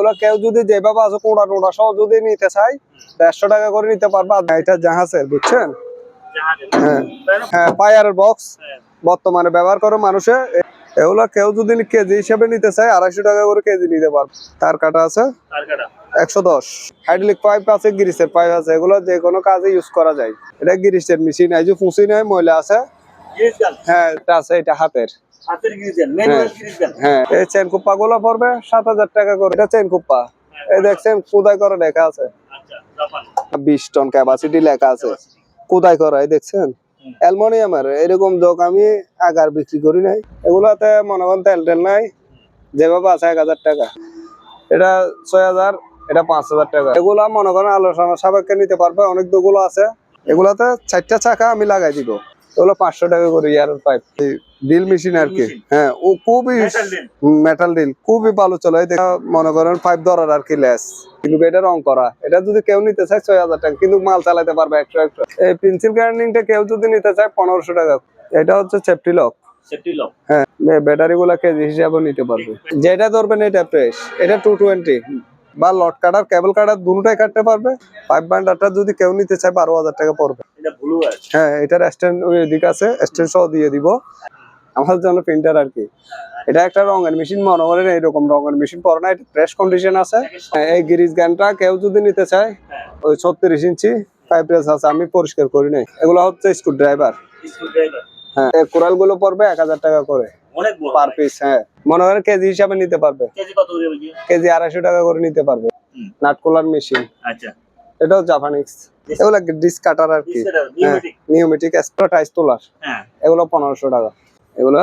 এগুলো কেউ যদি যেভাবে আছে কোড়া টোড়া সহ যদি নিতে চাই 150 টাকা করে নিতে পারবা। এটা জাহাজের, বুঝছেন? হ্যাঁ, ফায়ারের বক্স বর্তমানে ব্যবহার করে মানুষে। এগুলো কেউ যদি কেজি হিসেবে নিতে চায় 250 টাকা করে কেজি নিতে পারবে। তার কাটা আছে 110। হাইড্রোলিক পাইপ আছে, গ্রিসের পাইপ আছে, এগুলো যে কোনো কাজে ইউজ করা যায়। এটা গ্রিসের মেশিন, এই যে ফুসি নেয় ময়লা আছে। হ্যাঁ, এটা আছে, এটা হাতের। হ্যাঁ, এই চেন কুপ্পা গুলো পড়বে 7000 টাকা করে। এটা চেন কুপ্পা, এই দেখছেন খোদাই করে লেখা আছে 20 টন ক্যাপাসিটি লেখা আছে, খোদাই করা। এই দেখছেন অ্যালুমিনিয়ামের। এরকম যোগ আমি আগার বিক্রি করি নাই। এগুলাতে মনে করেন তেল টেল নাই, যেভাবে আছে 1000 টাকা। এটা 6000, এটা 5000 টাকা। এগুলা মনে করেন আলোচনা সাপেক্ষে নিতে পারবে। অনেক দোগুলো আছে, এগুলাতে 4টা চাকা আমি লাগাই দিব। এগুলো 500 টাকা করে ইয়ারের পাইপ। ড্রিল মেশিন আর কি। হ্যাঁ, ও খুবই মেটাল ড্রিল, খুবই ভালো চলে। মনে করেন পাইপ ধরার আর কি লেস, কিন্তু এটা রং করা। এটা যদি কেউ নিতে চায় 6000 টাকা, কিন্তু মাল চালাতে পারবে এক্সট্রা। এই পেন্সিল গার্ডেনিংটা কেউ যদি নিতে চায় 1500 টাকা। এটা হচ্ছে সেফটি লক। হ্যাঁ, ব্যাটারি গুলা কেজি হিসাবে নিতে পারবে। যেটা ধরবেন এটা প্রেস, এটা 220 বা লট কাটার কেবল কাটার দুটোই কাটতে পারবে। পাইপ বান্ডারটা যদি কেউ নিতে চায় 12000 টাকা পড়বে। হ্যাঁ, এটার স্ট্যান্ড ওই দিকে আছে, স্ট্যান্ড সহ দিয়ে দিব আমার জন্য প্রিন্টার আর কি। এটা একটা রঙের মেশিন, মনে করেন এইরকম রঙের মেশিন পরে না, এটা প্রেস কন্ডিশন আছে। এই গ্রিজ গানটা কেউ যদি নিতে চায় ওই 36 ইঞ্চি পাইপ প্রেস আছে, আমি পরিষ্কার করি নাই। এগুলো হচ্ছে স্ক্রু ড্রাইভার। হ্যাঁ, এই কোরাল গুলো পড়বে 1000 টাকা করে পার পিস। হ্যাঁ, মনে করেন কেজি হিসাবে নিতে পারবে। কেজি 250 টাকা করে নিতে পারবে। নাট কোলার মেশিন, এটাও জাপানিজ। এগুলো ডিস্ক কাটার আর কি, নিউমেটিক এক্সট্রা টাইস তোলার। এগুলো 1500 টাকা। এগুলো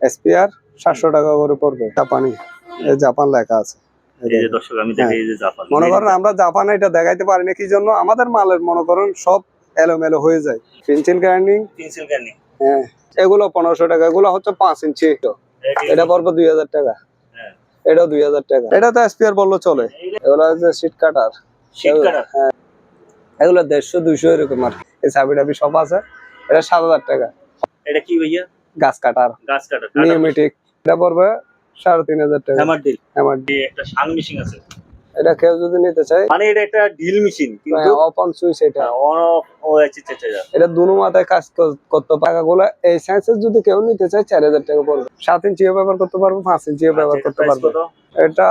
এসপিআর 700 টাকা করে পড়বে। জাপানি, এই জাপান লেখা আছে। মনে করেন আমরা জাপানে এটা দেখাইতে পারি না কি জন্য, আমাদের মালের মনে করেন সব এলোমেলো হয়ে যায়। পেন্সিল গ্রাইন্ডিং, হ্যাঁ, এগুলো 1500 টাকা। এগুলো হচ্ছে 5 ইঞ্চি, এটা পড়বে 2000 টাকা। এটাও 2000 টাকা। এটা তো এসপিআর বললো চলে। এগুলো হচ্ছে শীট কাটার। হ্যাঁ, এগুলো 150 200 এরকম আর কি। এই চাবি টাবি সব আছে। এটা 7000 টাকা। এটা কি ভাইয়া? গাছ কাটার নিউমেটিক। এটা পড়বে 3500 টাকা। হ্যামার ড্রিল একটা শাং মেশিন আছে। এটা কেউ যদি নিতে চায়, মানে এটা একটা ড্রিল মেশিন, কিন্তু অফ অন সুইচ। এটা অন অফ। ও আচ্ছা। এটা দুনো মাথায় কাজ করতে টাকাগুলো। এই সাইজের যদি কেউ নিতে চায় 4000 টাকা পড়বে। 7 ইঞ্চিও ব্যবহার করতে পারবে, 5 ইঞ্চিও ব্যবহার করতে পারবে। এটা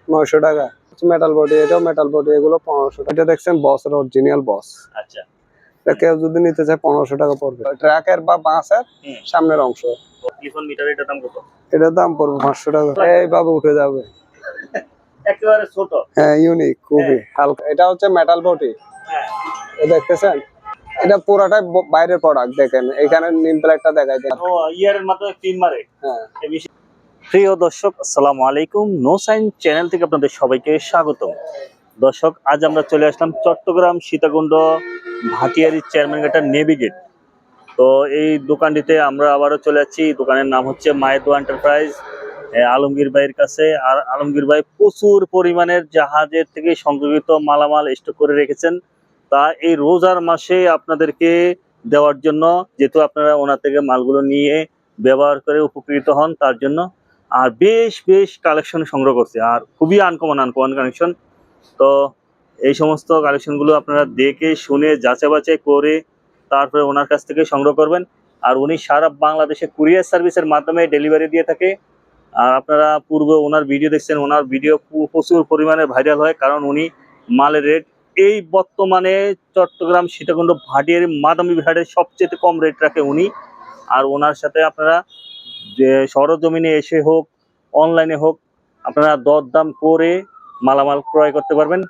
900 টাকা। মেটাল বডি, এটাও মেটাল বডি। এগুলো 1500 টাকা। এটা দেখছেন বসের অরিজিনাল বস। আচ্ছা, এটা কেউ যদি নিতে চায় 1500 টাকা পড়বে। ট্রাকের বা বাসের সামনের অংশ। টেলিফোন মিটার, এটার দাম কত? এটার দাম পড়বে 500 টাকা। এইভাবে উঠে যাবে, একেবারে ছোট। হ্যাঁ, ইউনিক, খুবই হালকা। এটা হচ্ছে মেটাল বডি। এই দেখতেছেন, এটা পুরাটাই বাইরের প্রোডাক্ট। দেখেন এখানে নিম প্লেটটা দেখাই দেন। ও ইয়ারের মাত্র 3 মারে। হ্যাঁ। প্রিয় দর্শক, আসসালামু আলাইকুম। নো সাইন চ্যানেল থেকে আপনাদের সবাইকে স্বাগতম। দর্শক, আজ আমরা চলে আসলাম চট্টগ্রাম সীতাকুণ্ড ভাটিয়ারি চেয়ারম্যান ঘাটার নেভিগেট। তো এই দোকানটিতে আমরা আবারও চলে যাচ্ছি। দোকানের নাম হচ্ছে মায়েদোয়া এন্টারপ্রাইজ, আলমগীর ভাইয়ের কাছে। আর আলমগীর ভাই প্রচুর পরিমাণের জাহাজের থেকে সংগৃহীত মালামাল স্টক করে রেখেছেন। তা এই রোজার মাসে আপনাদেরকে দেওয়ার জন্য, যেহেতু আপনারা ওনার থেকে মালগুলো নিয়ে ব্যবহার করে উপকৃত হন, তার জন্য। আর বেশ কালেকশন সংগ্রহ করছে, আর খুবই আনকমন কালেকশন। তো এই সমস্ত কালেকশনগুলো আপনারা দেখে শুনে যাচাই বাছাই করে তারপরে ওনার কাছ থেকে সংগ্রহ করবেন। আর উনি সারা বাংলাদেশে কুরিয়ার সার্ভিসের মাধ্যমে ডেলিভারি দিয়ে থাকে। আর আপনারা পূর্বে ওনার ভিডিও দেখছেন, ওনার ভিডিও প্রচুর পরিমাণে ভাইরাল হয়, কারণ উনি মালের রেট এই বর্তমানে চট্টগ্রাম সীতাকুণ্ড ভাটিয়ারি মাদামি বিহারের সবচেয়ে কম রেট রাখে উনি। আর ওনার সাথে আপনারা যে সরজমিনে এসে হোক, অনলাইনে হোক, আপনারা দরদাম করে মালামাল ক্রয় করতে পারবেন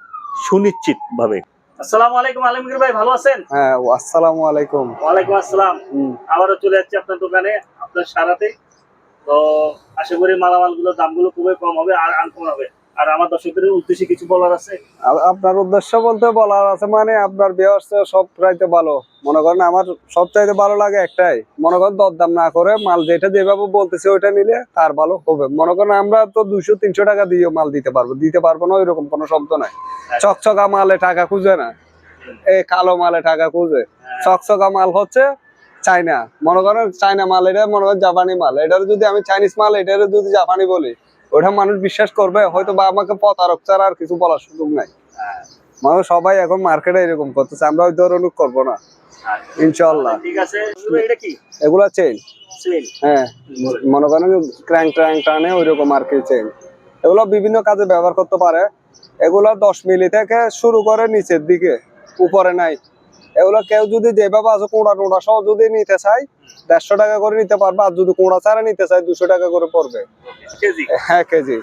সুনিশ্চিত ভাবে। আসসালামু আলাইকুম আলমগীর ভাই, ভালো আছেন? হ্যাঁ, আসসালামু আলাইকুম। ওয়ালাইকুম আসসালাম। আবারও চলে যাচ্ছি আপনার দোকানে, আপনার সারাতে। তো আশা করি মালামাল গুলোর দামগুলো খুবই কম হবে আর আনকমন হবে। আর আমার দর্শকদের উদ্দেশ্যে কিছু বলার আছে? আপনার উদ্দেশ্য বলতে বলার আছে মানে আপনার ভিউয়ার্স সব চাইতে ভালো। মনে করেন আমার সব চাইতে ভালো লাগে একটাই, মনে করেন দরদাম না করে মাল যেটা যেভাবে বলতেছে ওইটা নিলে তার ভালো হবে। মনে করেন আমরা তো 200-300 টাকা দিয়ে মাল দিতে পারবো না, ওইরকম কোনো শব্দ নাই। চকচকা মালে টাকা খুঁজে না, এই কালো মালে টাকা খুঁজে। চকচকা মাল হচ্ছে চাইনা। মনে করেন চাইনা মাল, এটা মনে করেন জাপানি মাল। এটার যদি আমি চাইনিজ মাল, এটার যদি জাপানি বলি, ওটা মানুষ বিশ্বাস করবে হয়তো, বা আমাকে প্রতারক ছাড়া আর কিছু বলার সুযোগ নাই। মানুষ সবাই এখন মার্কেটে এরকম করতেছে, আমরা ওই ধরনের করবো না ইনশাআল্লাহ। ঠিক আছে, এটা কি এগুলা চেইন, চেইন? হ্যাঁ মনে করেন ক্র্যাঙ্ক ট্র্যাঙ্ক টানে ওইরকম আর কি চেইন। এগুলো বিভিন্ন কাজে ব্যবহার করতে পারে। এগুলো 10 মিলি থেকে শুরু করে নিচের দিকে, উপরে নাই। এগুলো কেউ যদি যেভাবে আছে কোঁড়া টোড়া সহ যদি নিতে চাই 150 টাকা করে নিতে পারবে, আর যদি কোঁড়া ছাড়া নিতে চাই 200 টাকা করে পড়বে কেজি। হ্যাঁ কেজি।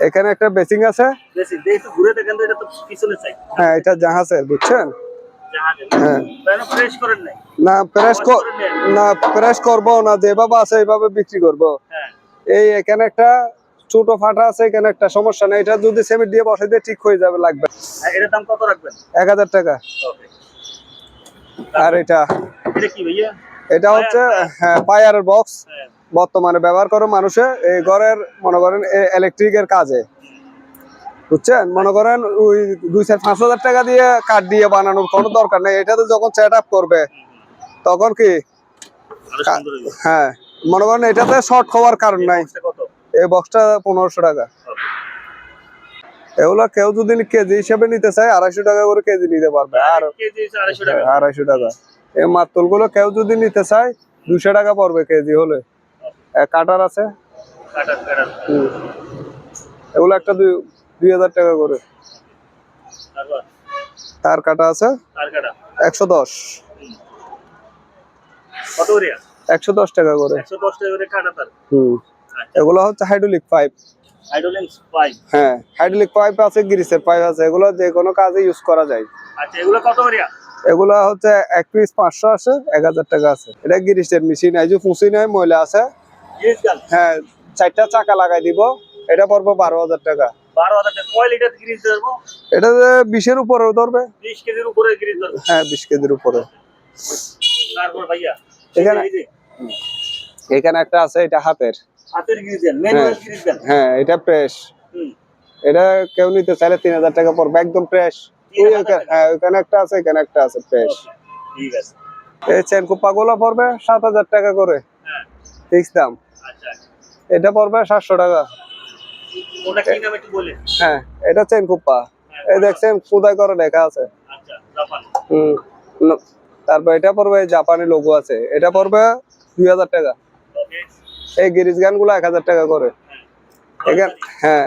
এখানে একটা বেসিং আছে, বেশি দেই একটু ঘুরে দেখেন তো, এটা তো পিছনে চাই। হ্যাঁ এটা জাহাজের, বুঝছেন? জাহাজে হ্যাঁ কেন ফ্রেশ করেন নাই? না প্রেস করবো না, যেভাবে আছে এইভাবে বিক্রি করবো। হ্যাঁ, এই এখানে একটা ছোট ফাটা আছে, এখানে একটা সমস্যা নেই, এটা যদি সিমেন্ট দিয়ে বসাই দিয়ে ঠিক হয়ে যাবে, লাগবে। এটার দাম কত রাখবেন? 1000 টাকা। ওকে। আর এটা কি ভাইয়া? এটা হচ্ছে হ্যাঁ পায়ারের বক্স, হ্যাঁ, বর্তমানে ব্যবহার করে মানুষে এই ঘরের মনে করেন ইলেকট্রিকের কাজে, বুঝছেন? মনে করেন ওই 2-5 হাজার টাকা দিয়ে কাঠ দিয়ে বানানোর কোনো দরকার নেই। এটাতে যখন সেট আপ করবে তখন কি আরো সুন্দর হইলো। হ্যাঁ মনে করেন এটাতে শর্ট হওয়ার কারণ নাই। এটা কত? এই বক্সটা 1500 টাকা। ওকে। এগুলা কেউ যদি কেজি হিসেবে নিতে চায় 250 টাকা করে কেজি নিতে পারবে। আর কেজি 250 টাকা। 250 টাকা। এই মাতুল গুলো কেউ যদি নিতে চায় 200 টাকা পড়বে কেজি হলে। কাটার আছে, কাটার। হুম। এগুলো একটা 2000 টাকা করে। তারপর তার কাটা আছে তার কাটা 110, কত করে? 110 টাকা করে। 110 টাকা করে কাটা তার। হুম। এগুলো হচ্ছে হাইড্রোলিক পাইপ। Hydraulic pipe. হ্যাঁ হাইড্রোলিক পাইপ আছে, গ্রিসের পাইপ আছে, এগুলো যে কোনো কাজে ইউজ করা যায়। আচ্ছা, এগুলো কত করে? এগুলা হচ্ছে এক পিস 500 আছে, 1000 টাকা আছে। এটা গ্রিসের মেশিন, এই যে ফুসি নাই ময়লা আছে। গ্রিস গান। হ্যাঁ 4টা চাকা লাগাই দিব, এটা পড়বে 12,000 টাকা। 12,000 টাকা। কয় লিটার গ্রিস ধরবো? এটা 20-এর উপরেও ধরবে। 20 কেজির উপরে গ্রিস ধরবো। হ্যাঁ 20 কেজির উপরে। তারপর ভাইয়া এখানে এই যে এখানে একটা আছে, এটা হাতের গ্রিস দেন, ম্যানুয়াল গ্রিস দেন। হ্যাঁ এটা প্রেস। এটা কেউ নিতে চাইলে 3000 টাকা পড়বে, একদম প্রেস। হ্যাঁ ওখানে একটা আছে, এখানে একটা আছে প্রেস। ঠিক আছে। এই চেন কুপা গুলো পড়বে 7000 টাকা করে, হ্যাঁ, ফিক্স দাম। আচ্ছা। এটা পড়বে 700 টাকা। ওটা কি নাম একটু বলেন? হ্যাঁ এটা চেন কুপা, এই দেখছেন খোদাই করে লেখা আছে। আচ্ছা, জাপান। তারপর এটা পড়বে জাপানি লোগো আছে, এটা পড়বে 2000 টাকা। ওকে। এই গিরিজ গান গুলো 1000 টাকা করে। এখানে হ্যাঁ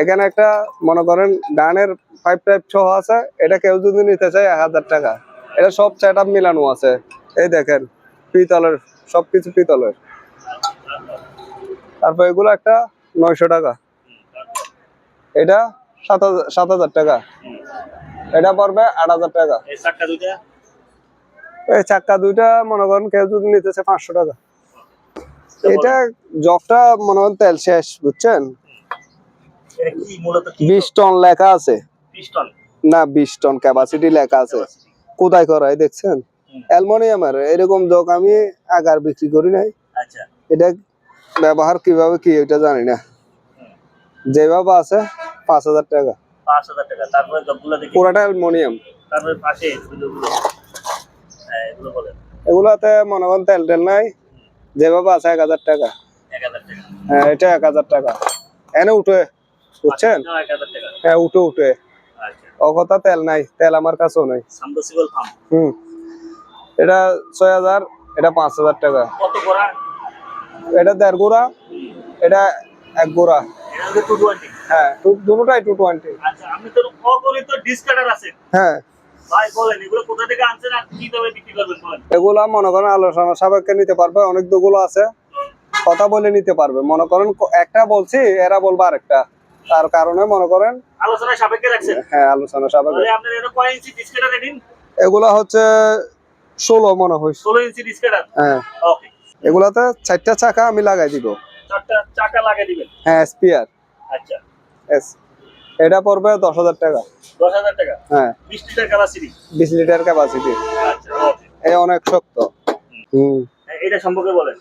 এখানে একটা মনে করেন গানের পাইপ টাইপ সহ আছে, এটা কেউ যদি নিতে চায় 1000 টাকা। এটা সব সেট আপ মিলানো আছে, এই দেখেন পিতলের, সবকিছু পিতলের। তারপর এগুলো একটা 900 টাকা। এটা 7,000 টাকা। এটা পড়বে 8,000 টাকা। এই চাকা দুইটা? এই চাক্কা দুইটা মনে করেন কেউ যদি নিতেছে 500 টাকা। এটা জগটা মনে করেন তেল শেষ, বুঝছেন? এটা কি মূলত কি? 20 টন লেখা আছে। পিস্টন না 20 টন ক্যাপাসিটি লেখা আছে, কোথায় করা এই দেখছেন? অ্যালুমিনিয়ামের। এরকম জগ আমি আগার বিক্রি করি নাই। আচ্ছা। এটা ব্যবহার কিভাবে কি এটা জানি না, যেভাবে আছে 5,000 টাকা। 5,000 টাকা। তারপরে জবগুলো দেখি। পুরাটা অ্যালুমিনিয়াম। তারপরে পাশে এগুলো। হ্যাঁ, এগুলো বলেন। এগুলাতে মনে করেন তেল টেল নাই, যেভাবে আছে 1000 টাকা। 1000 টাকা। হ্যাঁ এটা 1000 টাকা। এনে উঠে, বুঝছেন? 1000 টাকা। হ্যাঁ উঠে আচ্ছা। ও কথা তেল নাই, তেল আমার কাছেও নাই। Submersible pump. এটা 6000, এটা 5000 টাকা। কত গোড়া? এটা 1.5 গোড়া, এটা 1 গোড়া। এটা হচ্ছে 220। হ্যাঁ দুটোটাই 220। আচ্ছা, আপনি তো অগণিত ডিসকাটার আছে। হ্যাঁ ভাই বলেন, এগুলো কোথা থেকে আনছেন আর কিভাবে বিক্রি করবেন বলেন? এগুলা মনে করেন আলোচনা সাপেক্ষে নিতে পারবে, অনেক দুগুলো আছে, কথা বলে নিতে পারবে। মনে করেন একটা বলছি, এরা বলবে আরেকটা, তার কারণে মনে করেন আলোচনা সাপেক্ষে রাখছেন। হ্যাঁ আলোচনা সাপেক্ষে। তাহলে আপনার এর কয় ইঞ্চি ডিসকাটার রেডিং? এগুলা হচ্ছে 16 মনে হয়। 16 ইঞ্চি ডিসকাটার। হ্যাঁ ওকে। এগুলাতে 4টা চাকা আমি লাগাই দিব। 4টা চাকা লাগিয়ে দিবেন। হ্যাঁ স্পিয়ার। আচ্ছা। এটা পড়বে 10,000 টাকা। 10,000 টাকা। হ্যাঁ 20 লিটার ক্যাপাসিটি। 20 litre capacity. আচ্ছা, ওকে। এই অনেক শক্ত। এটা সম্পর্কে বলেন।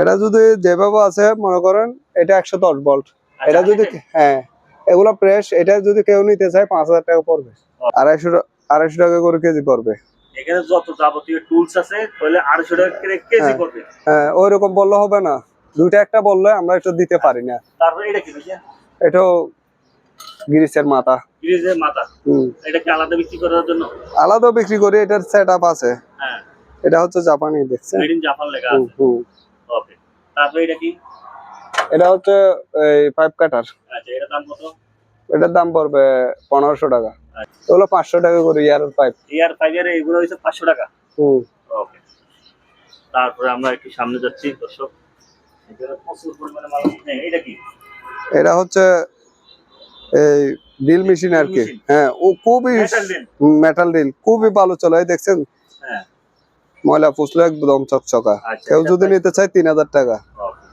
এটা যদি যেভাবে আছে মনে করেন এটা 110 ভোল্ট। এটা যদি হ্যাঁ এগুলা প্রেস, এটা যদি কেউ নিতে চায় 5,000 টাকা পড়বে। 250 টাকা করে কেজি পড়বে। এখানে যত যাবতীয় টুলস আছে তাহলে 250 টাকা করে কেজি পড়বে। হ্যাঁ ওইরকম বললে হবে না, দুইটা একটা বললে আমরা একটু দিতে পারি না। তারপরে এটা কি ভাইয়া? এটাও গিরিসের মাথা। গ্রিজের মাথা। এটা কি আলাদা বিক্রি করার জন্য? আলাদা বিক্রি করি, এটার সেট আপ আছে। হ্যাঁ, এটা হচ্ছে জাপানি, দেখছেন? মেড ইন জাপান লেখা আছে। ওকে, তারপরে এটা কি? এটা হচ্ছে এই পাইপ কাটার। আচ্ছা, এটার দাম কত? এটার দাম পড়বে 1500 টাকা। আচ্ছা, এগুলো 500 টাকা করে ইয়ার পাইপ। ইয়ার ফাইবার এগুলো হচ্ছে 500 টাকা। ওকে, তারপরে আমরা একটু সামনে যাচ্ছি দর্শক। এখানে প্রচুর পরিমাণে মাল আছে। হ্যাঁ, এটা কি? এটা হচ্ছে এই ড্রিল মেশিন আর কি। হ্যাঁ, ও খুবই মেটাল ড্রিল। মেটাল ড্রিল খুবই ভালো চলে, এই দেখছেন? হ্যাঁ, ময়লা পুছলে একদম চকচকা। আচ্ছা, কেউ এটা যদি নিতে চায় 3000 টাকা। ওকে,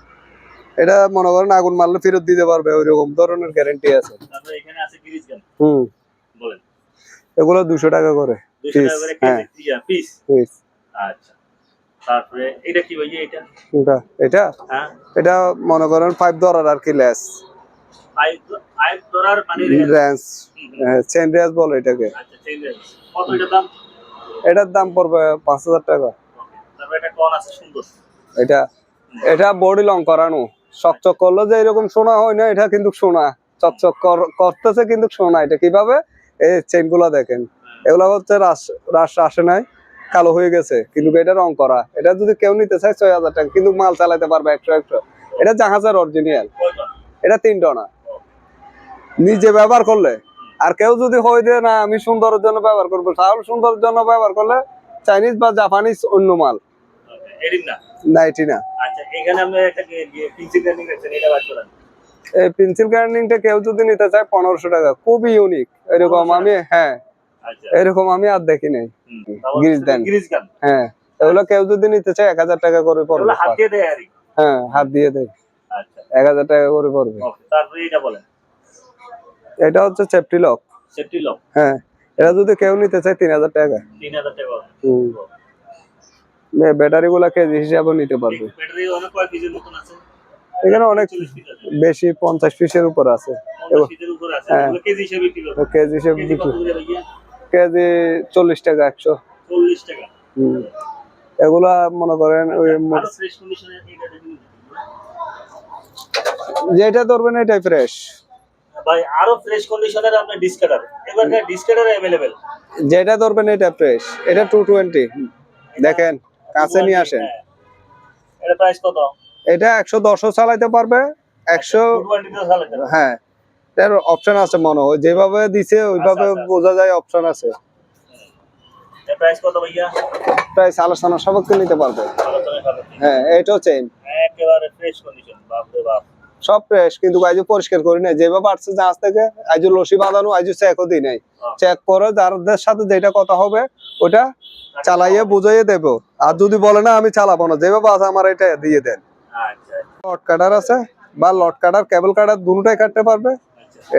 এটা মনে করেন আগুন মারলে ফেরত দিতে পারবে, ওইরকম ধরনের গ্যারান্টি আছে। তারপরে এখানে আছে গ্রিজ গান। বলেন। এগুলো 200 টাকা করে 200 টাকা করে হ্যাঁ পিস। পিস। আচ্ছা, তারপরে এটা কি ভাই এটা? এটা হ্যাঁ, এটা মনে করেন পাইপ ধরার আর কি, লেস পাইপ ধরার মানে রেঞ্জ, চেইন রেঞ্জ বলে এটাকে। আচ্ছা, চেইন রেঞ্জ। কত এটার দাম? এটার দাম পড়বে 5000 টাকা। তারপরে এটা কোন আছে সুন্দর? এটা এটা বডি লং করানো, চকচক করলে যে এরকম সোনা হয় না, এটা কিন্তু সোনা চকচক করতেছে, কিন্তু সোনা। এটা কিভাবে? এই চেইন গুলা দেখেন, এগুলা হচ্ছে রাশ আসে নাই, কালো হয়ে গেছে, কিন্তু এটা রং করা। এটা যদি কেউ নিতে চায় 6000 টাকা, কিন্তু মাল চালাতে পারবে 100। এটা জাহাজের অরিজিনাল। এটা 3 টনা নিজে ব্যবহার করলে। আর কেউ যদি হয়ে দেয় না আমি সুন্দরের জন্য ব্যবহার করবো, তাহলে সুন্দরের জন্য ব্যবহার করলে চাইনিজ বা জাপানিজ অন্য মাল। এডিন না? না, এটি না। আচ্ছা, এখানে আমরা একটা পেন্সিল গার্নিং আছে, এটা বার করেন। এই পেন্সিল গার্নিংটা কেউ যদি নিতে চায় 1500 টাকা, খুবই ইউনিক। এরকম আমি আচ্ছা, এরকম আমি আর দেখি নাই। গ্রিজ গান। হ্যাঁ, এগুলো কেউ যদি নিতে চায় 1000 টাকা করে পড়বে। হাত দিয়ে দেয় আর কি। হ্যাঁ, হাত দিয়ে দেয়। আচ্ছা, 1000 টাকা করে পড়বে। ওকে, তারপরে এটা বলেন। এটা হচ্ছে সেফটি লক। Safety lock. হ্যাঁ, এটা যদি কেউ নিতে চায় 3000 টাকা। 3000 টাকা। ব্যাটারি গুলা কেজি হিসাবে নিতে পারবে। ব্যাটারি অনেক কয় পিসের মতন আছে? এখানে অনেক বেশি, 50 পিসের উপর আছে। 50 পিসের উপর আছে। এগুলো কেজি হিসেবে বিক্রি করবে? কেজি হিসেবে কেজি বিক্রি। কত করে ভাইয়া? কেজি 40 টাকা 100। 40 টাকা। এগুলা মনে করেন ওই আর ফ্রেশ কন্ডিশনের এটা দেখুন। যেটা ধরবেন এটাই ফ্রেশ ভাই, আরো ফ্রেশ কন্ডিশনের আপনার ডিসকাটার। এবারকার ডিসকাটার अवेलेबल। যেটা ধরবেন এটা ফ্রেশ। এটা 220 দেখেন, কাছে নিয়ে আসেন। এটা প্রাইস কত? এটা 110 ও চালাতে পারবে, 100। 220 তে চালাতে পারবে। হ্যাঁ, এর অপশন আছে মনে হয়, যেভাবে দিছে ওইভাবে বোঝা যায় অপশন আছে। এর প্রাইস কত ভাইয়া? প্রাইস আলোচনা সবকে নিতে পারবে। আলোচনা হবে। হ্যাঁ, এটাও চেইন একেবারে ফ্রেশ কন্ডিশন। বাপ রে বাপ, সব ফ্রেশ, কিন্তু আইজু পরিষ্কার করি নাই। যেভাবে আসছে জাহাজ থেকে, আইজু লসি বাঁধানো, আইজু চেকও দিই নাই। চেক করে যাদের সাথে যেটা কথা হবে ওটা চালাইয়ে বুঝাইয়ে দেবো। আর যদি বলে না আমি চালাবো না, যেভাবে আছে আমার এটা দিয়ে দেন। আচ্ছা, লট কাটার আছে, বা লট কাটার কেবল কাটার দুটোটাই কাটতে পারবে।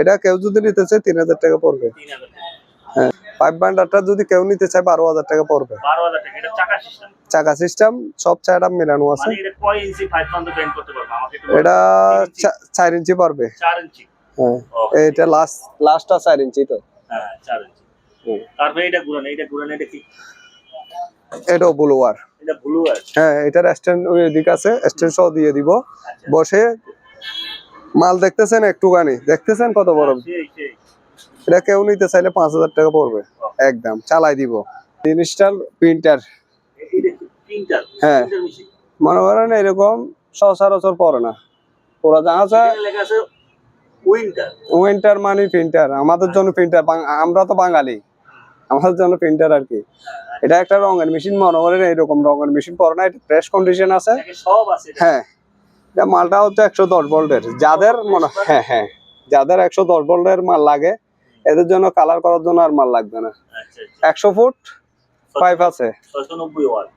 এটা কেউ যদি নিতে চায় 3000 টাকা পড়বে। 3000 টাকা। হ্যাঁ, পাইপ বান্ডারটা যদি কেউ নিতে চায় 12000 টাকা পড়বে। 12000 টাকা। এটা চাকা সিস্টেম। চাকা সিস্টেম, সব চাকা মিলানো আছে। মানে এটা কয় ইঞ্চি পাইপ পর্যন্ত বেন্ড করতে পারবে? আমাকে একটু এটা 4 ইঞ্চি পারবে। 4 ইঞ্চি। হ্যাঁ, এটা লাস্টটা 4 ইঞ্চি তো। হ্যাঁ, 4 ইঞ্চি। তারপরে এটা ঘুরান, এটা কি? এটা ব্লুয়ার। এটা ব্লু আছে। হ্যাঁ, এটার স্ট্যান্ড ওই দিক আছে, স্ট্যান্ড সহ দিয়ে দিব। বসে মাল দেখতেছেন, একটুখানি দেখতেছেন কত বড়। এটা কেউ নিতে চাইলে 5000 টাকা পড়বে একদম, চালাই দিব। Install printer. এটা কি প্রিন্টার? হ্যাঁ, প্রিন্টার মেশিন। মনে করেন এরকম সচরাচর পড়ে না। পুরা জাহাজ এখানে লেখা আছে উইন্টার। উইন্টার মানে প্রিন্টার, আমাদের জন্য প্রিন্টার। আমরা তো বাঙালি, আমাদের জন্য প্রিন্টার আর কি। এটা একটা রঙের মেশিন, মনে করেন এরকম রঙের মেশিন পড়ে না। এটা ফ্রেশ কন্ডিশন আছে। সব আছে। হ্যাঁ, এটা মালটা হচ্ছে 110 ভোল্টের। যাদের মনে হ্যাঁ যাদের 110 ভোল্টের মাল লাগে, এদের জন্য কালার করার জন্য আর মাল লাগবে না। 100 ফুট পাইপ আছে। 690 ওয়াট।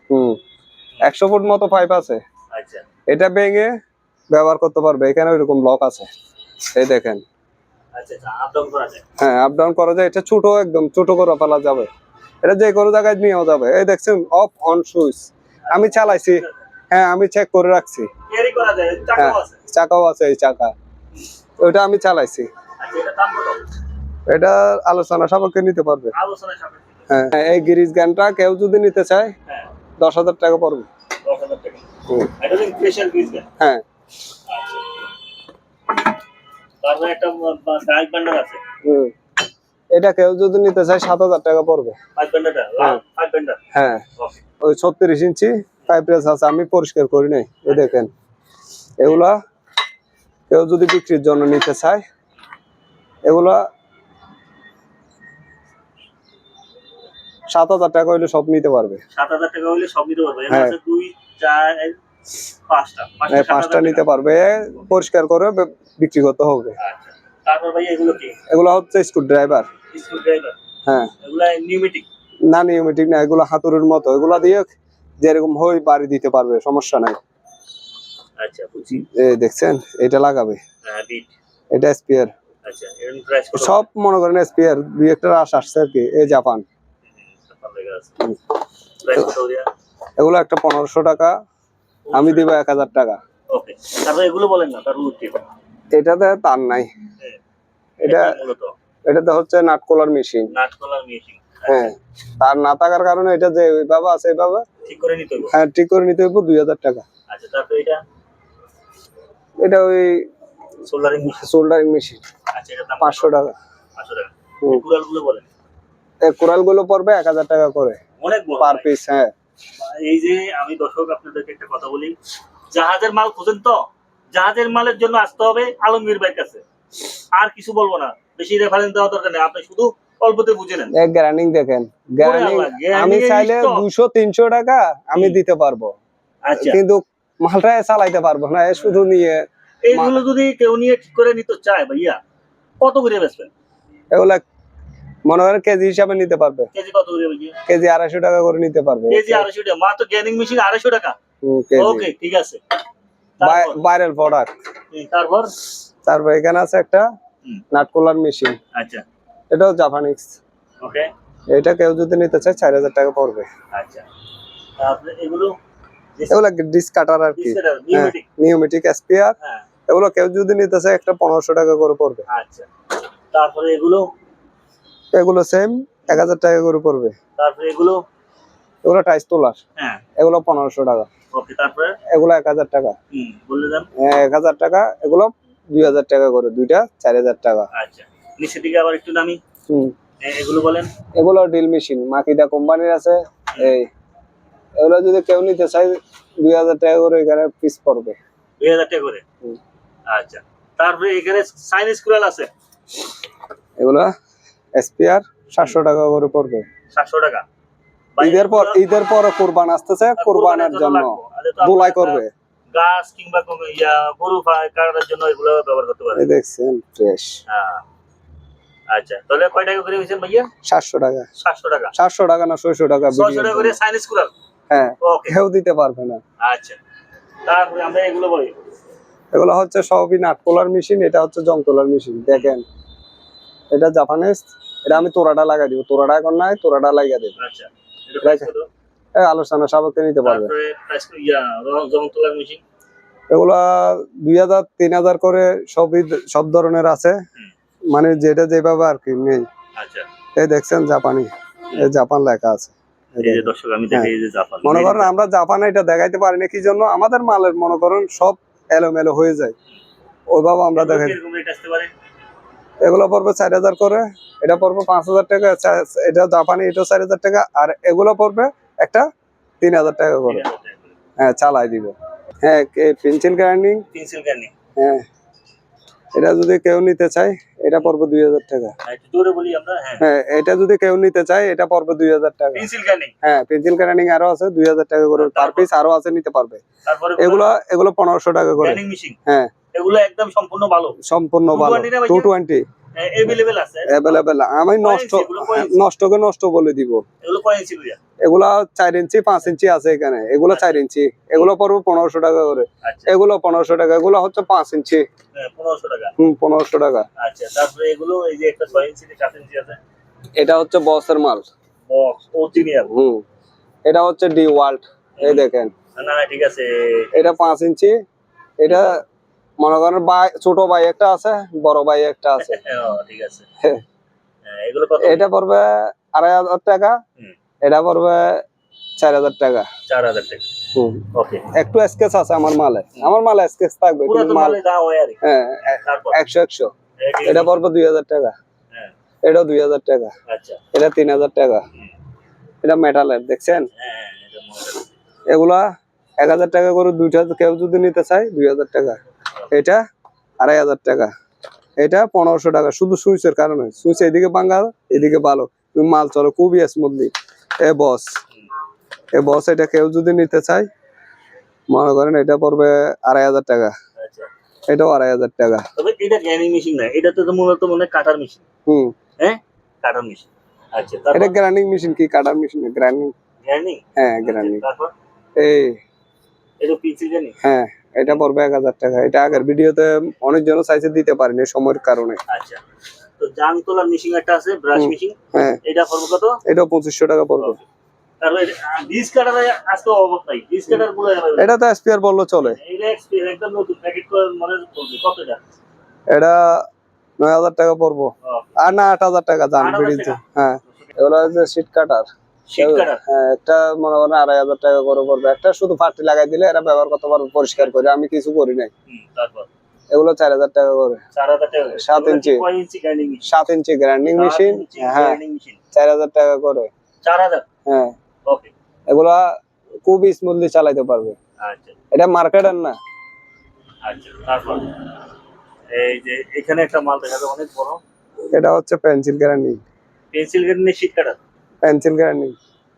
100 ফুট মতো পাইপ আছে। আচ্ছা, এটা ভেঙে ব্যবহার করতে পারবে। এখানে ওইরকম লক আছে, এই দেখেন। আচ্ছা, আপ ডাউন করা যায়। হ্যাঁ, আপ ডাউন করা যায়। এটা ছোট, একদম ছোট করে ফেলা যাবে। এটা যে কোনো জায়গায় নিয়েও যাবে। এই দেখছেন, অফ অন সুইচ। আমি চালাইছি। হ্যাঁ, আমি চেক করে রাখছি। ক্যারি করা যায়, চাকাও আছে। চাকাও আছে, এই চাকা ওইটা আমি চালাইছি। আচ্ছা, এটা দাম কত? এটা আলোচনা সাপেক্ষে নিতে পারবে। আলোচনা সাপেক্ষে। হ্যাঁ, এই গ্রিজ গানটা কেউ যদি নিতে চায় হ্যাঁ, 10,000 টাকা পড়বে। 10000 টাকা। এটা হলো স্পেশাল গ্রিজ গান। হ্যাঁ, তারপরে একটা ডাইক বান্ডার আছে। এটা কেউ যদি নিতে চায় 7,000 টাকা পড়বে। পাইপ বান্ডারটা, পাইপ বান্ডার। হ্যাঁ, ওকে। ওই 36 ইঞ্চি পাইপ রেস আছে, আমি পরিষ্কার করি নাই। এই দেখেন, এগুলা কেউ যদি বিক্রির জন্য নিতে চায়, এগুলা 7,000 টাকা হইলে সব নিতে পারবে। 7,000 টাকা হইলে সব নিতে পারবে। এর হ্যাঁ। আছে 2 4 5টা। হ্যাঁ, 5টা নিতে পারবে, পরিষ্কার করে বিক্রি করতে হবে। আচ্ছা। তারপর ভাই এগুলো কি? এগুলা হচ্ছে স্ক্রু ড্রাইভার। Screw driver. হ্যাঁ। এগুলা নিউমেটিক। না, নিউমেটিক না, এগুলো হাতুড়ির মতো। এগুলা দিয়ে যেরকম হয় বাড়ি দিতে পারবে, সমস্যা নাই। আচ্ছা, বুঝছি। এই দেখছেন, এটা লাগাবে। হ্যাঁ, বিট। এটা স্পিয়ার। আচ্ছা, এর প্রাইস কত? সব মনে করেন স্পিয়ার, দুই একটা রাশ আসছে আর কি, এই জাপান। প্রাইস কত দিয়া? এগুলো একটা 1500 টাকা, আমি দিব 1000 টাকা। ওকে। তারপর এগুলো বলেন না, তার রুট কি? এটাতে তার নাই। এটা এটাতে হচ্ছে নাট কলার মেশিন। নাট কলার মেশিন। হ্যাঁ, তার না থাকার কারণে এটা যে ওইভাবে আছে এইভাবে ঠিক করে নিতে হবে। হ্যাঁ, ঠিক করে নিতে হবে 2000 টাকা। আচ্ছা, তারপর এটা ওই সোল্ডারিং মেশিন। আচ্ছা, এটা দাম 500 টাকা। 500 টাকা। কুড়ালগুলো বলেন। এই কুড়ালগুলো পড়বে 1000 টাকা করে অনেক বড় পার পিস। হ্যাঁ, এই যে আমি দর্শক আপনাদেরকে একটা কথা বলি, জাহাজের মাল খুঁজেন তো, জাহাজের মালের জন্য আসতে হবে আলমগীর ভাইয়ের কাছে। আর কিছু বলবো না, বেশি রেফারেন্স দেওয়া দরকার নেই, আপনি শুধু অল্পতে বুঝে নেন। এক গ্যারান্টি দেখেন, গ্যারান্টি আমি চাইলে 200-300 টাকা আমি দিতে পারবো। আচ্ছা, কিন্তু মালটা চালাইতে পারবো না, শুধু নিয়ে। এইগুলো যদি কেউ নিয়ে ঠিক করে নিতে চায় ভাইয়া, কত করে বেচবেন? এগুলা মনে করেন কেজি হিসাবে নিতে পারবে। কেজি কত করে ভাইয়া? কেজি 250 টাকা করে নিতে পারবে। কেজি 250 টাকা, মাত্র গ্যানিং মেশিন 250 টাকা। ওকে, ঠিক আছে। Viral product. তারপর এখানে আছে একটা নাট কলার মেশিন। আচ্ছা, এটাও জাপানিজ। ওকে। এটা কেউ যদি নিতে চায় 4000 টাকা পড়বে। আচ্ছা, তারপরে এগুলো ডিস্ক কাটার আর কি, নিউমেটিক স্পিয়ার। হ্যাঁ, এগুলো কেউ যদি নিতে চায় একটা 1500 টাকা করে পড়বে। আচ্ছা, তারপরে এগুলো সেম 1000 টাকা করে পড়বে। তারপরে এগুলো টাইস তোলার। হ্যাঁ, এগুলো 1500 টাকা। ওকে। তারপরে এগুলো 1000 টাকা। বলে দেন। 1000 টাকা। এগুলো 2000 টাকা করে, দুইটা 4000 টাকা। আচ্ছা, নিচের দিকে আবার একটু দামি। এগুলো বলেন। এগুলো ড্রিল মেশিন, মাকিদা কোম্পানির আছে। এগুলো যদি কেউ নিতে চায় 2000 টাকা করে এখানে পিস পড়বে। 2000 টাকা করে। আচ্ছা, তারপরে এখানে চাইনিজ কুড়াল আছে। এগুলো স্পিয়ার 700 টাকা করে পড়বে। 700 টাকা। ঈদের পর কুরবান আসতেছে, কুরবানের জন্য দোলাই করবে। গাছ কিংবা গরু কাটার জন্য এগুলো ব্যবহার করতে পারে। এই দেখছেন ফ্রেশ। হ্যাঁ, আচ্ছা, তাহলে কয় টাকা করে হইছেন ভাইয়া? 700 টাকা। 700 টাকা। 700 টাকা না 600 টাকা। 600 টাকা করে চাইনিজ কুড়াল। হ্যাঁ, ওকে, কেউ দিতে পারবে না। আচ্ছা, তারপরে আমরা এগুলো বলি। এগুলো হচ্ছে সবই নাট কলার মেশিন, এটা হচ্ছে জং তোলার মেশিন। দেখেন, এটা জাপানিজ। এটা আমি তোরাটা লাগাই দিব, তোরাটা এখন নাই, তোরাটা লাগিয়ে দেব। আচ্ছা, এটা প্রাইস কত? আলোচনা সাপেক্ষে নিতে পারবে। তারপরে প্রাইস জং তোলার মেশিন এগুলা 2000-3000 করে সব ধরনের আছে, মানে যেটা যেভাবে আর কি নেই। আচ্ছা, এই দেখছেন জাপানি, এই জাপান লেখা আছে। এই যে দর্শক আমি দেখি, এই যে জাপান। মনে করেন আমরা জাপানে এটা দেখাইতে পারি না কি জন্য, আমাদের মালের মনে করেন সব এলোমেলো হয়ে যায়, ওইভাবে আমরা দেখাই। এগুলো পড়বে 4000 করে, এটা পড়বে 5000 টাকা। এটা জাপানি, এটা 4000 টাকা। আর এগুলো পড়বে একটা 3000 টাকা করে। হ্যাঁ, চালাই দিব। হ্যাঁ, পেন্সিল গার্নিং। হ্যাঁ, এটা যদি কেউ নিতে চায় এটা পড়বে 2000 টাকা। হ্যাঁ, এটা যদি কেউ নিতে চায় এটা পড়বে 2000 টাকা। হ্যাঁ, পেন্সিল গার্নিং আরো আছে 2000 টাকা করে পার পিস, আরো আছে, নিতে পারবে। এগুলো 1500 টাকা করে। হ্যাঁ, এগুলো একদম সম্পূর্ণ ভালো, সম্পূর্ণ ভালো। 220 अवेलेबल আছে। अवेलेबल আমি নষ্ট বলে দিব। এগুলো কয় ইঞ্চি ভাইয়া? এগুলা 4 ইঞ্চি 5 ইঞ্চি আছে এখানে। এগুলো 4 ইঞ্চি। এগুলো পড়বে 1500 টাকা করে। এগুলো 1500 টাকা। এগুলো হচ্ছে 5 ইঞ্চি। 1500 টাকা। 1500 টাকা। আচ্ছা, তারপরে এগুলো এই যে একটা 6 ইঞ্চি 7 ইঞ্চি আছে। এটা হচ্ছে বসের মাল। Box original. এটা হচ্ছে ডি ওয়ার্ল্ড। এই দেখেন। না ঠিক আছে। এটা 5 ইঞ্চি। এটা মনে করেন ছোট ভাই একটা আছে, বড় ভাই একটা আছে। ঠিক আছে। এগুলো কত? এটা পড়বে 2500 টাকা। এটা পড়বে 4000 টাকা। 4000 টাকা। ওকে, একটু স্কেচ আছে আমার মালে স্কেচ থাকবে পুরো কিন্তু তো মাল মালে দাও আর হ্যাঁ তারপর 100 এটা পড়বে 2000 টাকা, হ্যাঁ, এটা 2000 টাকা, আচ্ছা, এটা 3000 টাকা, এটা মেটালের দেখছেন হ্যাঁ, এটা মডেল, এগুলা 1000 টাকা করে দুইটা কেউ যদি নিতে চায় 2000 টাকা, এটা 2500 টাকা, এটা 1500 টাকা শুধু সুইচের কারণে, সুইচ এদিকে ভাঙা এদিকে ভালো মাল চলে খুবই স্মুথলি। এ বস এটা কেউ যদি নিতে চায় মনে করেন এটা পড়বে 2500 টাকা, আচ্ছা। এটাও 2500 টাকা। তবে এটা গ্যানি মেশিন না, এটা তো মূলত মনে হয় কাটার মেশিন, হুম হ্যাঁ, কাটার মেশিন। আচ্ছা, এটা তারপর গ্রাইন্ডিং মেশিন কি কাটার মেশিন গ্রাইন্ডিং, গ্যানি, হ্যাঁ গ্রাইন্ডিং। তারপর এই এটা পিক্সেল গ্যানি, হ্যাঁ এটা পড়বে 1000 টাকা, এটা আগের ভিডিওতে অনেকজন চাইছে দিতে পারিনি সময়ের কারণে। আচ্ছা। তো জাং তোলার মেশিন একটা আছে, ব্রাশ মেশিন, হ্যাঁ এটা পড়বে কত? এটা 2500 টাকা পড়বে। তারপর ডিস কাটার আজকে অভাব নাই, ডিস কাটার গুলো এটা তো স্পেয়ার বললো চলে, এটা এক্সপিরিয়েন্স একদম নতুন প্যাকেট করে মনে পড়বে কত এটা? এটা 9000 টাকা পড়বো, আর না 8000 টাকা জান 8000 বিড়িতে। টাকা? হ্যাঁ এগুলো হচ্ছে শীট কাটার, শীট কাটার, হ্যাঁ একটা মনে করেন 2500 টাকা করে পড়বে, একটা শুধু পার্টি লাগাই দিলে এরা ব্যবহার করতে পারবে পরিষ্কার করে, আমি কিছু করি নাই। তারপর এগুলো 4000 টাকা করে, 4000 টাকা, 7 ইঞ্চি, কয় ইঞ্চি গ্রাইন্ডিং মেশিন? 7 ইঞ্চি গ্রাইন্ডিং মেশিন, হ্যাঁ গ্রাইন্ডিং মেশিন 4000 টাকা করে, 4000, হ্যাঁ ওকে, এগুলা খুবই স্মুথলি চালাইতে পারবে, আচ্ছা, এটা মার্কেটের না। আচ্ছা। তারপর এই যে এখানে একটা মাল দেখা যায় অনেক বড়, এটা হচ্ছে pencil grinding, pencil grinding sheet cutter, pencil grinding,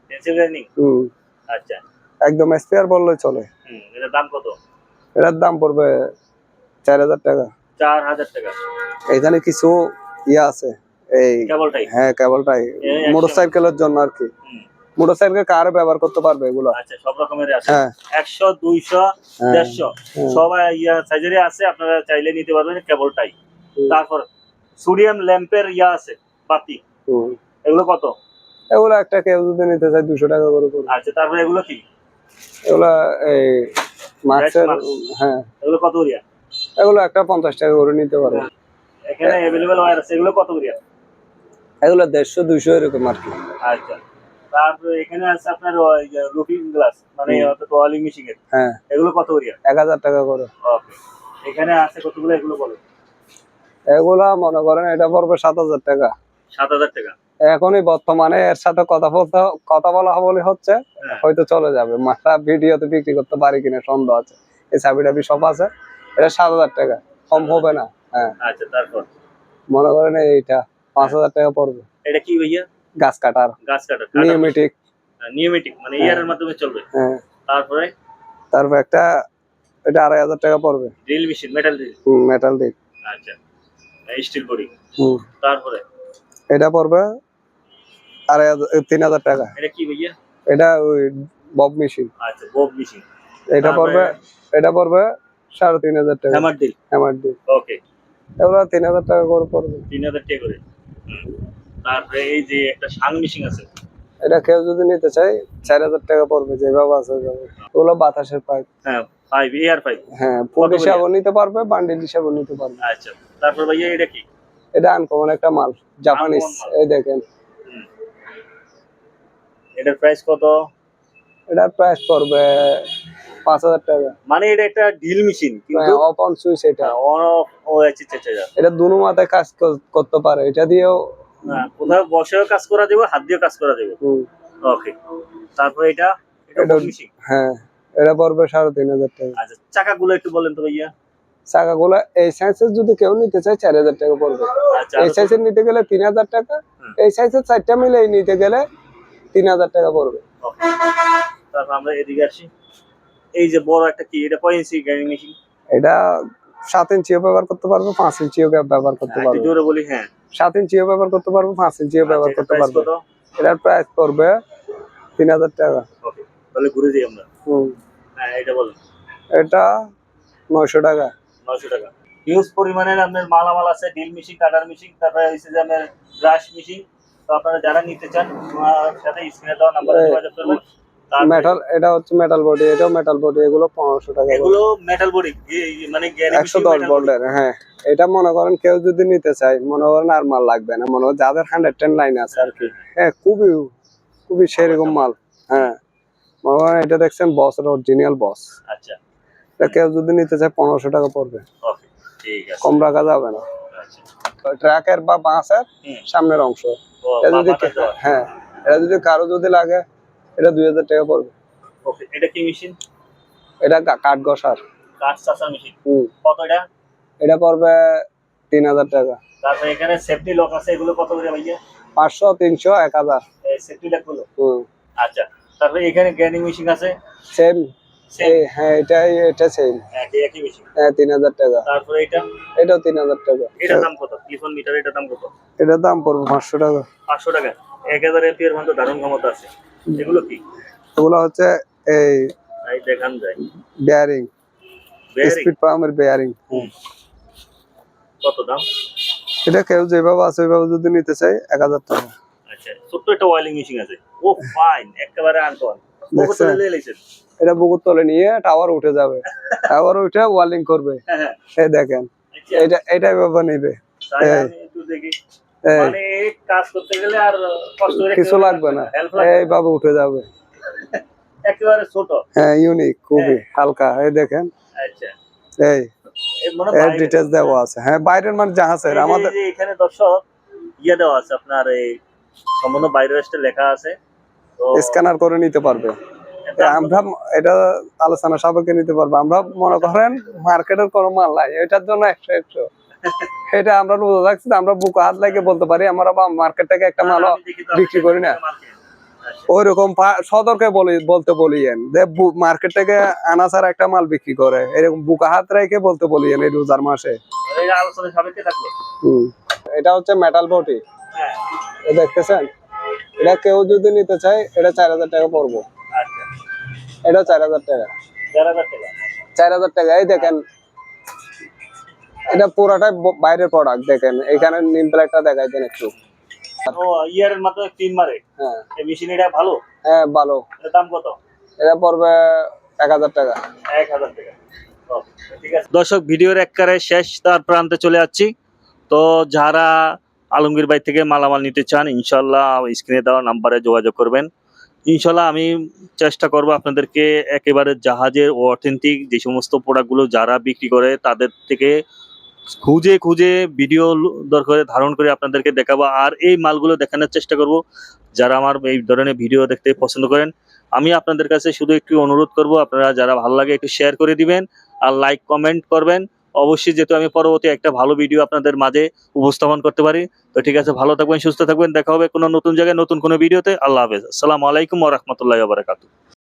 pencil grinding, হুম আচ্ছা, একদম স্পেয়ার বললে চলে। এটার দাম কত? এটার দাম পড়বে 4000 টাকা। 4000 টাকা, এখানে কিছু ইয়ে আছে এই কেবলটাই, হ্যাঁ কেবলটাই মোটরসাইকেলের জন্য আর কি, মোটরসাইকেল কার ব্যবহার করতে পারবে এগুলো, আচ্ছা, সব রকমের আছে, হ্যাঁ 100, 200, 150 সবাই ইয়া সাইজেরই আছে, আপনারা চাইলে নিতে পারবেন কেবলটাই। তারপর সোডিয়াম ল্যাম্পের ইয়া আছে বাতি, এগুলো কত? এগুলো একটা কেউ যদি নিতে চায় 200 টাকা করে পড়বে। আচ্ছা, তারপর এগুলো কি? এগুলো এই মাছের, মাছ। হ্যাঁ এগুলো কত করিয়া? এগুলো একটা 50 টাকা করে নিতে পারবে। এখানে अवेलेबल ওয়্যার আছে, এগুলো কত করিয়া? এগুলো 150 200 এরকম আর কি। আচ্ছা, তারপর এখানে আছে আপনার ওই যে লুকিং গ্লাস, মানে অর্থাৎ ওয়ালিং মেশিন এর, হ্যাঁ এগুলো কত করিয়া? 1000 টাকা করে। ওকে, এখানে আছে কতগুলো, এগুলো বলো। এগুলা মনে করেন এটা পড়বে 7000 টাকা। 7000 টাকা, এখনই বর্তমানে এর সাথে কথা বলা বলে হচ্ছে, হয়তো চলে যাবে মাথা ভিডিওতে বিক্রি করতে পারি কিনা সন্দেহ আছে। এই চাবিটাবি সব আছে, এটা 7000 টাকা, কম হবে না। হ্যাঁ আচ্ছা, তারপর মনে করেন এইটা 5000 টাকা পড়বে। এটা কি ভাইয়া? গাছ কাটার, গাছ কাটার, নিয়মেটিক, নিয়মেটিক মানে ইয়ারের মাধ্যমে চলবে। হ্যাঁ তারপরে তারপর একটা এটা 2500 টাকা পড়বে, drill machine, metal drill, metal দিক, আচ্ছা, স্টিল বডি। হুম তারপরে এটা পড়বে 3000 টাকা। এটা কি ভাইয়া? এটা ওই বব মেশিন, আচ্ছা, বব মেশিন, এটা পড়বে 3500 টাকা। হ্যামার ড্রিল, হ্যামার দিক ওকে, এগুলো 3000 টাকা করে পড়বে। 3000 টাকা করে। তারপরে এই যে একটা শাং মেশিন আছে, এটা কেউ যদি নিতে চায় 4000 টাকা পড়বে, যেভাবে আছে ওইভাবে। ওগুলো বাতাসের পাইপ, হ্যাঁ, 5 এয়ার 5, হ্যাঁ ফুট হিসাবও নিতে পারবে, বান্ডিল হিসাবও নিতে পারবে। আচ্ছা, তারপর ভাইয়া এটা কি? এটা আনকমন একটা মাল, জাপানিজ, এই দেখেন। এটার প্রাইস কত? এটার প্রাইস পড়বে 5000 টাকা। মানে এটা একটা ড্রিল মেশিন, কিন্তু অফ অন সুইচ, এটা অন অফ, ও আচ্ছা আচ্ছা আচ্ছা, এটা দুনো মাথায় কাজ করতে পারে, এটা দিয়েও কোথাও বসেও কাজ করা যাবে, হাত দিয়েও কাজ করা যাবে। ওকে, তারপর এটা এটা মেশিন, হ্যাঁ এটা পড়বে 3500 টাকা। আচ্ছা, চাকাগুলো একটু বলেন তো ভাইয়া। চাকাগুলো এই সাইজের যদি কেউ নিতে চায় 4000 টাকা পড়বে। আচ্ছা, এই সাইজের নিতে গেলে 3000 টাকা, এই সাইজের 4টা মিলে নিতে গেলে 3000 টাকা পড়বে। তারপর আমরা এদিকে আসি, এই যে বড় একটা কি, এটা কয় ইঞ্চি গ্রাইন্ডিং মেশিন? এটা 7 ইঞ্চিও ব্যবহার করতে পারবে, 5 ইঞ্চিও ব্যবহার করতে একটু পারবে। জোরে বলি। হ্যাঁ, 7 ইঞ্চিও ব্যবহার করতে পারবে, 5 ইঞ্চিও ব্যবহার আচ্ছা, করতে প্রাইস পারবে। কত? এটার প্রাইস পড়বে 3000 টাকা। ওকে, তাহলে ঘুরে যাই আমরা। হ্যাঁ, এটা বলেন। এটা 900 টাকা। 900 টাকা। হিউজ পরিমাণের আপনার মালামাল আছে, ড্রিল মেশিন, কাটার মেশিন, তারপরে হচ্ছে যে আপনার ব্রাশ মেশিন। তো আপনারা যারা নিতে চান আমার সাথে স্ক্রিনে দেওয়া নাম্বারে যোগাযোগ করবেন। মেটাল, এটা হচ্ছে মেটাল বডি, এটাও মেটাল বডি, এগুলো 1500 টাকা। এগুলো মেটাল বডি, মানে 110 ভোল্টের। হ্যাঁ এটা মনে করেন কেউ যদি নিতে চায়, মনে করেন আর মাল লাগবে না, মনে করেন যাদের 110 লাইন আছে আর কি, হ্যাঁ খুবই খুবই সেরকম মাল। হ্যাঁ মনে করেন এটা দেখছেন বস, অরিজিনাল বস। আচ্ছা, এটা কেউ যদি নিতে চায় 1500 টাকা পড়বে, ওকে, ঠিক আছে। কম রাখা যাবে না। আচ্ছা, ট্রাকের বা বাসের হুম, সামনের অংশ, ও, এটা যদি বাবাটা দেওয়া। হ্যাঁ, এটা যদি কারো যদি লাগে, এটা 2000 টাকা পড়বে। ওকে, এটা কি মেশিন? এটা কাঠ ঘষার। কাঠ চাষার মেশিন। হুম, কত এটা? এটা পড়বে 3000 টাকা। তারপরে এখানে সেফটি লক আছে, এগুলো কত করে ভাইয়া? 500, 300, 1000। এই সেফটি লক গুলো। হুম, আচ্ছা, তারপরে এখানে গ্রাইন্ডিং মেশিন আছে। সেম। সেম, হ্যাঁ, এটা সেম। একই মেশিন। হ্যাঁ, 3000 টাকা। তারপরে এটা, এটাও 3000 টাকা। এটার দাম কত? টিফন মিটার, এটার দাম কত? এটার দাম পড়বে 500 টাকা। 500 টাকা। 1000 এমপিএর মতো ধারণ ক্ষমতা আছে। এগুলো কি? এগুলো হচ্ছে এই এই দেখান যায়। Bearing, bearing. স্পিড পাম্পের বেয়ারিং। কত দাম? এটা কেউ যেভাবে আছে ওইভাবে যদি নিতে চাই 1000 টাকা। আচ্ছা, ছোট্ট একটা ওয়েলিং মেশিন আছে। ও ফাইন, একেবারে আনকমন। কত দেখছেন? নিয়ে লাইছেন? এটা বুকুর তলে নিয়ে টাওয়ার উঠে যাবে, টাওয়ার উঠে ওয়ার্লিং করবে। হ্যাঁ, হ্যাঁ। এই দেখেন, আচ্ছা, এটা এভাবে নিবে। তাই এই, আমি একটু দেখি। এই, মানে এই কাজ করতে গেলে আর কষ্ট করে কিছু লাগবে না, হেল্প লাগবে না। এইভাবে উঠে যাবে। একেবারে ছোট। হ্যাঁ, ইউনিক, খুবই হালকা। এই দেখেন, আচ্ছা, এই এর মনে এর বাইরে ডিটেলস দেওয়া আছে। হ্যাঁ, বাইরের মানে জাহাজের এই যে- আমাদের এই যে এখানে দর্শক ইয়ে দেওয়া আছে আপনার, এই সম্পূর্ণ বাইরের রাষ্ট্রে লেখা আছে। তো স্ক্যানার করে নিতে পারবে। এর দাম কত? আমরা এটা আলোচনা সাপেক্ষে নিতে পারবো। আমরা মনে করেন মার্কেটের কোনো মাল নাই, এটার জন্য 100 এটা আমরা রোজা রাখছি, আমরা বুক হাত লাগে বলতে পারি আমরা মার্কেট থেকে একটা মাল আমি দেখি তো বিক্রি আপনি করি না। মার্কেট। আচ্ছা, ওই রকম সদরকে বলতে বলিয়েন যে মার্কেট থেকে আনা ছাড়া একটা মাল বিক্রি করে, এরকম বুকা হাত রেখে বলতে বলিয়েন এই রোজার মাসে। এই আলোচনা সাপেক্ষে থাকলো। হুম, এটা হচ্ছে মেটাল বটি। হ্যাঁ, এটা দেখতেছেন, এটা কেউ যদি নিতে চায় এটা 4000 টাকা পড়বো। আচ্ছা, এটা 4000 টাকা। 4000 টাকা। 4000 টাকা। এই দেখেন, এটা পুরাটাই বাইরের প্রোডাক্ট। দেখেন এখানে নিম প্লেটটা দেখাইছেন একটু। ও, ইয়ারের মাত্র 3 মারে। হ্যাঁ, এই মেশিন এটা ভালো। হ্যাঁ, ভালো। এর দাম কত? এটা পড়বে 1000 টাকা। 1000 টাকা। ওকে, ঠিক আছে। দর্শক, ভিডিওর একবারে শেষ তার প্রান্তে চলে যাচ্ছি। তো যারা আলমগীর ভাই থেকে মালামাল নিতে চান, ইনশাল্লাহ স্ক্রিনে দেওয়া নাম্বারে যোগাযোগ করবেন। ইনশাল্লাহ আমি চেষ্টা করব আপনাদেরকে একেবারে জাহাজের অথেন্টিক যে সমস্ত প্রোডাক্টগুলো যারা বিক্রি করে তাদের থেকে খুঁজে খুঁজে ভিডিও দরকার ধারণ করে আপনাদেরকে দেখাবো, আর এই মালগুলো দেখানোর চেষ্টা করব। যারা আমার এই ধরনের ভিডিও দেখতে পছন্দ করেন, আমি আপনাদের কাছে শুধু একটু অনুরোধ করব, আপনারা যারা ভালো লাগে একটু শেয়ার করে দিবেন আর লাইক কমেন্ট করবেন অবশ্যই, যেহেতু আমি পরবর্তী একটা ভালো ভিডিও আপনাদের মাঝে উপস্থাপন করতে পারি। তো ঠিক আছে, ভালো থাকবেন, সুস্থ থাকবেন, দেখা হবে কোনো নতুন জায়গায় নতুন কোনো ভিডিওতে। আল্লাহ হাফেজ, আসসালামু আলাইকুম ওয়া রাহমাতুল্লাহি ওয়া বারাকাতুহু।